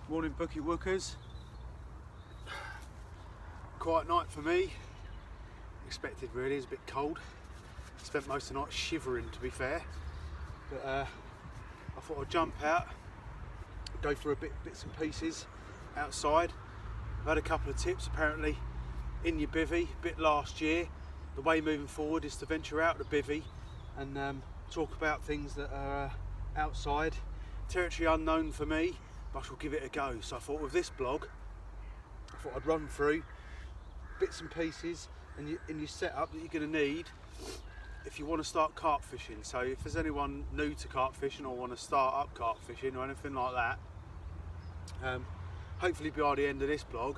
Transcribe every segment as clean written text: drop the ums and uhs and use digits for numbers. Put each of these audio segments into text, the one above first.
Morning bookie wookers. Quiet night for me. Expected really, it's a bit cold. Spent most of the night shivering to be fair. But I thought I'd jump out, go for bits and pieces outside. I've had a couple of tips apparently in your bivvy, bit last year. The way moving forward is to venture out the bivvy and talk about things that are outside. Territory unknown for me, but I shall give it a go. So I thought with this blog, I thought I'd run through bits and pieces and your setup that you're going to need if you want to start carp fishing. So if there's anyone new to carp fishing or want to start up carp fishing or anything like that, hopefully by the end of this blog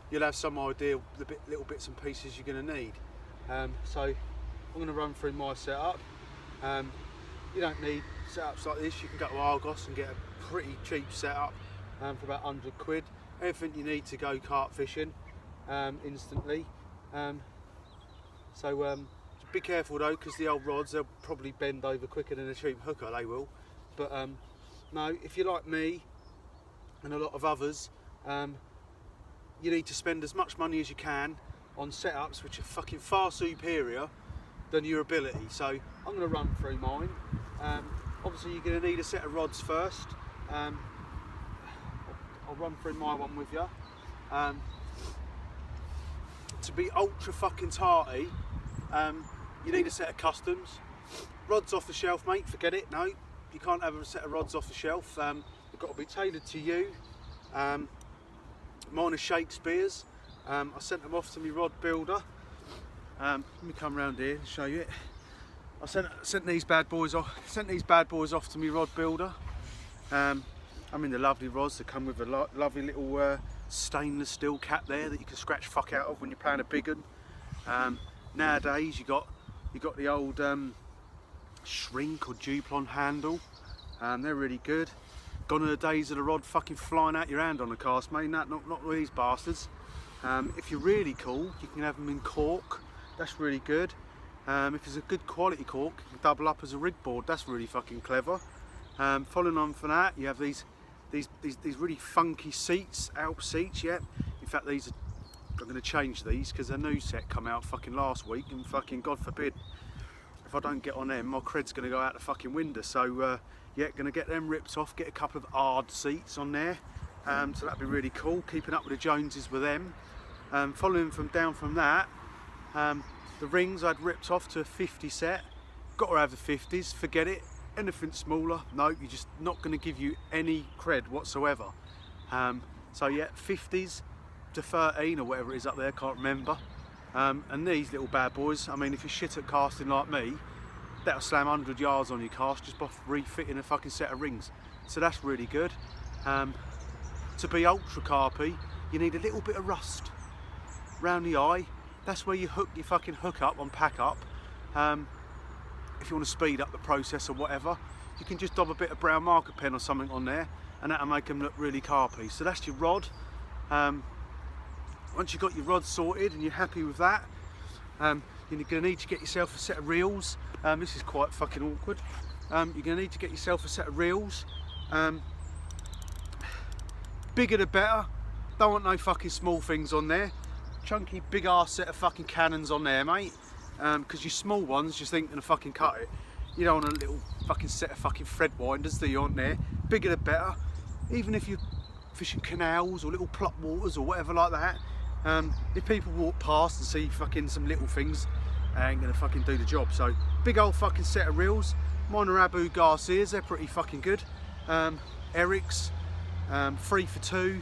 you'll have some idea of the little bits and pieces you're going to need. So I'm going to run through my setup. You don't need setups like this. You can go to Argos and get a pretty cheap setup for about 100 quid. Everything you need to go carp fishing instantly. So be careful though, because the old rods, they'll probably bend over quicker than a cheap hooker, they will. But no, if you're like me and a lot of others, you need to spend as much money as you can on setups which are fucking far superior than your ability. So I'm going to run through mine. Obviously you're going to need a set of rods first. I'll run through my one with you. To be ultra fucking tarty, you need a set of customs. Rods off the shelf, mate, forget it. No, you can't have a set of rods off the shelf. They've got to be tailored to you. Mine are Shakespeare's. I sent them off to my rod builder. Let me come round here and show you it. I sent these bad boys off. Sent these bad boys off to my rod builder. I mean the lovely rods that come with a lovely little stainless steel cap there that you can scratch fuck out of when you're playing a big one. Nowadays you got the old shrink or duplon handle. They're really good. Gone are the days of the rod fucking flying out your hand on the cast, mate. Not these bastards. If you're really cool, you can have them in cork. That's really good. If it's a good quality cork, you can double up as a rig board. That's really fucking clever. Following on from that, you have these really funky seats, Alp seats. Yeah. In fact, I'm going to change these because a new set come out fucking last week, and fucking God forbid if I don't get on them, my cred's going to go out the fucking window. So yeah, going to get them ripped off. Get a couple of hard seats on there. So that'd be really cool. Keeping up with the Joneses with them. Following down from that, the rings I'd ripped off to a 50 set. Got to have the 50s. Forget it. Anything smaller, no, you're just not going to give you any cred whatsoever. So yeah, 50s to 13 or whatever it is up there, can't remember. And these little bad boys, I mean, if you're shit at casting like me, that'll slam 100 yards on your cast just by refitting a fucking set of rings. So that's really good. To be ultra carpy, you need a little bit of rust round the eye. That's where you hook your fucking hook up on pack up. If you want to speed up the process or whatever, you can just dob a bit of brown marker pen or something on there and that'll make them look really carpy. So that's your rod. Once you've got your rod sorted and you're happy with that, you're going to need to get yourself a set of reels. This is quite fucking awkward. You're going to need to get yourself a set of reels. Bigger the better. Don't want no fucking small things on there. Chunky big ass set of fucking cannons on there, mate. Because your small ones just ain't gonna fucking cut it. You don't want a little fucking set of fucking thread winders that you want there. Bigger the better. Even if you're fishing canals or little plot waters or whatever like that. If people walk past and see fucking some little things, they ain't gonna fucking do the job. So big old fucking set of reels. Mine are Abu Garcias, they're pretty fucking good. Eric's, 3 for 2,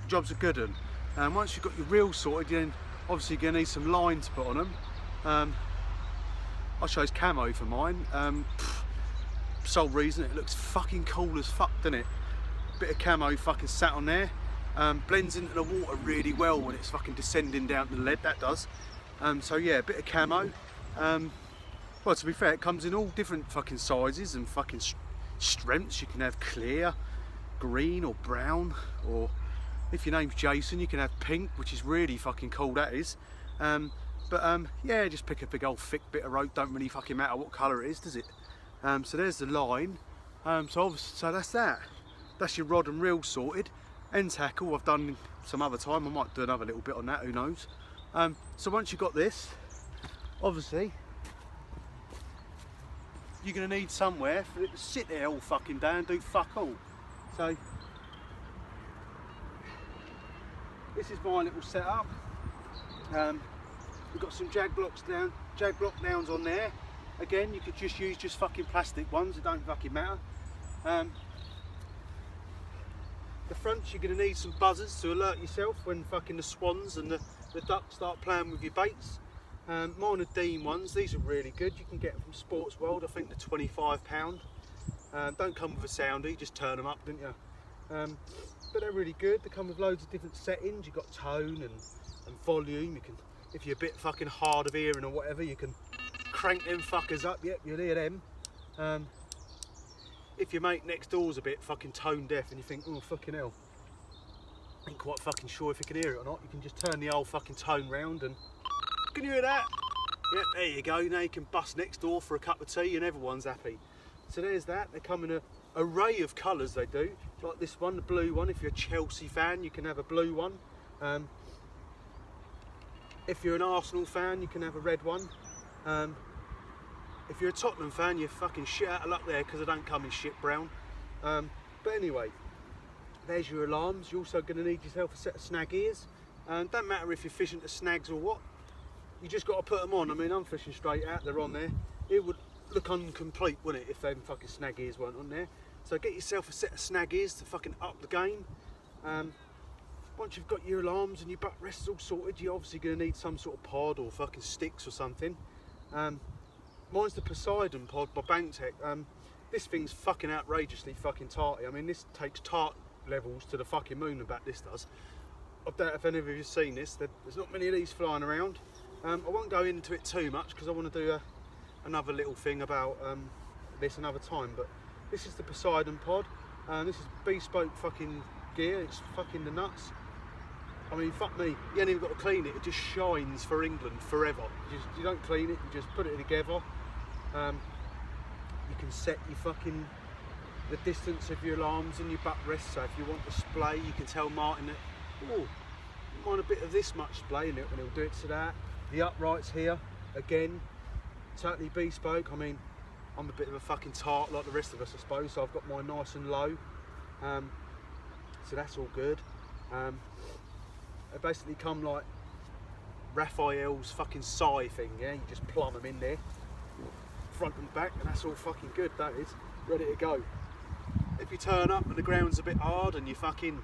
job's a good one. Once you've got your reels sorted, then obviously you're gonna need some line to put on them. I chose camo for mine. Sole reason, it looks fucking cool as fuck, doesn't it? Bit of camo fucking sat on there. Blends into the water really well when it's fucking descending down the lead, that does. So yeah, a bit of camo. Well, to be fair, it comes in all different fucking sizes and fucking strengths. You can have clear, green or brown, or if your name's Jason, you can have pink, which is really fucking cool, that is. But yeah, just pick a big old thick bit of rope, don't really fucking matter what colour it is, does it? So there's the line. So that's that. That's your rod and reel sorted. End tackle I've done some other time, I might do another little bit on that, who knows. So once you've got this, obviously you're going to need somewhere for it to sit there all fucking day and do fuck all. So this is my little setup. We've got some jag block downs on there. Again, you could just use fucking plastic ones, it don't fucking matter. The fronts, you're going to need some buzzers to alert yourself when fucking the swans and the ducks start playing with your baits. Mine are Dean ones, these are really good, you can get them from Sports World, I think they're £25. Don't come with a sounder, you just turn them up, don't you? But they're really good, they come with loads of different settings, you've got tone and volume. You can, if you're a bit fucking hard of hearing or whatever, you can crank them fuckers up, yep, you'll hear them. If your mate next door's a bit fucking tone deaf and you think, oh fucking hell, ain't quite fucking sure if you can hear it or not, you can just turn the old fucking tone round and, can you hear that? Yep, there you go, now you can bust next door for a cup of tea and everyone's happy. So there's that, they come in an array of colours, they do, like this one, the blue one. If you're a Chelsea fan, you can have a blue one. If you're an Arsenal fan, you can have a red one. If you're a Tottenham fan, you're fucking shit out of luck there because they don't come in shit brown. But anyway, there's your alarms. You're also going to need yourself a set of snag ears. Don't matter if you're fishing to snags or what, you just got to put them on. I mean, I'm fishing straight out, they're on there. It would look incomplete, wouldn't it, if them fucking snag ears weren't on there. So get yourself a set of snag ears to fucking up the game. Once you've got your alarms and your butt rests all sorted, you're obviously going to need some sort of pod or fucking sticks or something. Mine's the Poseidon pod by Banktech. This thing's fucking outrageously fucking tarty. I mean, this takes tart levels to the fucking moon, about this does. I doubt if any of you have seen this. There's not many of these flying around. I won't go into it too much because I want to do another little thing about this another time. But this is the Poseidon pod. This is bespoke fucking gear. It's fucking the nuts. I mean, fuck me, you ain't even got to clean it, it just shines for England forever. You don't clean it, you just put it together. You can set your fucking, the distance of your alarms and your butt rest, so if you want to splay, you can tell Martin that, oh, you mind a bit of this much splay in it, and he'll do it to that. The uprights here, again, totally bespoke. I mean, I'm a bit of a fucking tart like the rest of us, I suppose, so I've got mine nice and low. So that's all good. They basically come like Raphael's fucking sigh thing, yeah? You just plumb them in there, front and back, and that's all fucking good, that is. Ready to go. If you turn up and the ground's a bit hard and you're fucking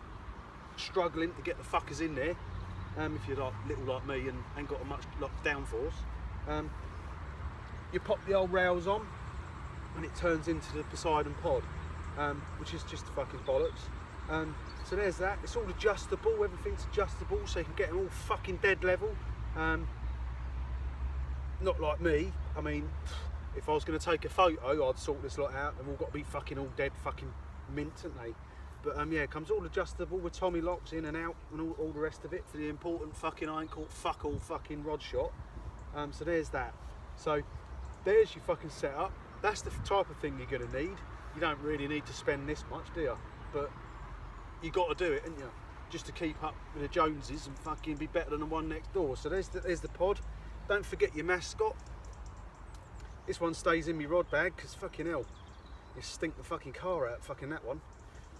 struggling to get the fuckers in there, if you're like little like me and ain't got a much downforce, you pop the old rails on and it turns into the Poseidon pod, which is just fucking bollocks. So there's that, it's all adjustable, everything's adjustable, so you can get them all fucking dead level. Not like me, I mean, if I was going to take a photo, I'd sort this lot out, they've all got to be fucking all dead fucking mint, haven't they? But yeah, it comes all adjustable with Tommy locks in and out and all the rest of it for the important fucking, I ain't caught fuck all fucking rod shot. So there's that. So there's your fucking setup. That's the type of thing you're going to need. You don't really need to spend this much, do you? But you got to do it, haven't you? Just to keep up with the Joneses and fucking be better than the one next door. So there's the pod. Don't forget your mascot. This one stays in my rod bag because fucking hell, you stink the fucking car out, fucking that one.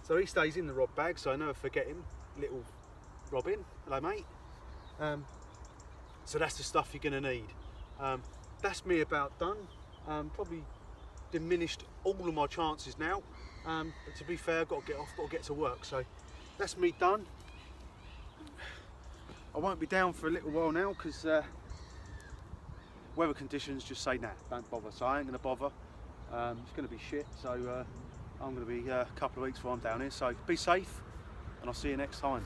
So he stays in the rod bag, so I never forget him. Little Robin, hello mate. So that's the stuff you're gonna need. That's me about done. Probably diminished all of my chances now. But to be fair, I've got to get off, got to get to work. So that's me done. I won't be down for a little while now because weather conditions just say nah, don't bother. So I ain't going to bother. It's going to be shit. So I'm going to be a couple of weeks before I'm down here. So be safe, and I'll see you next time.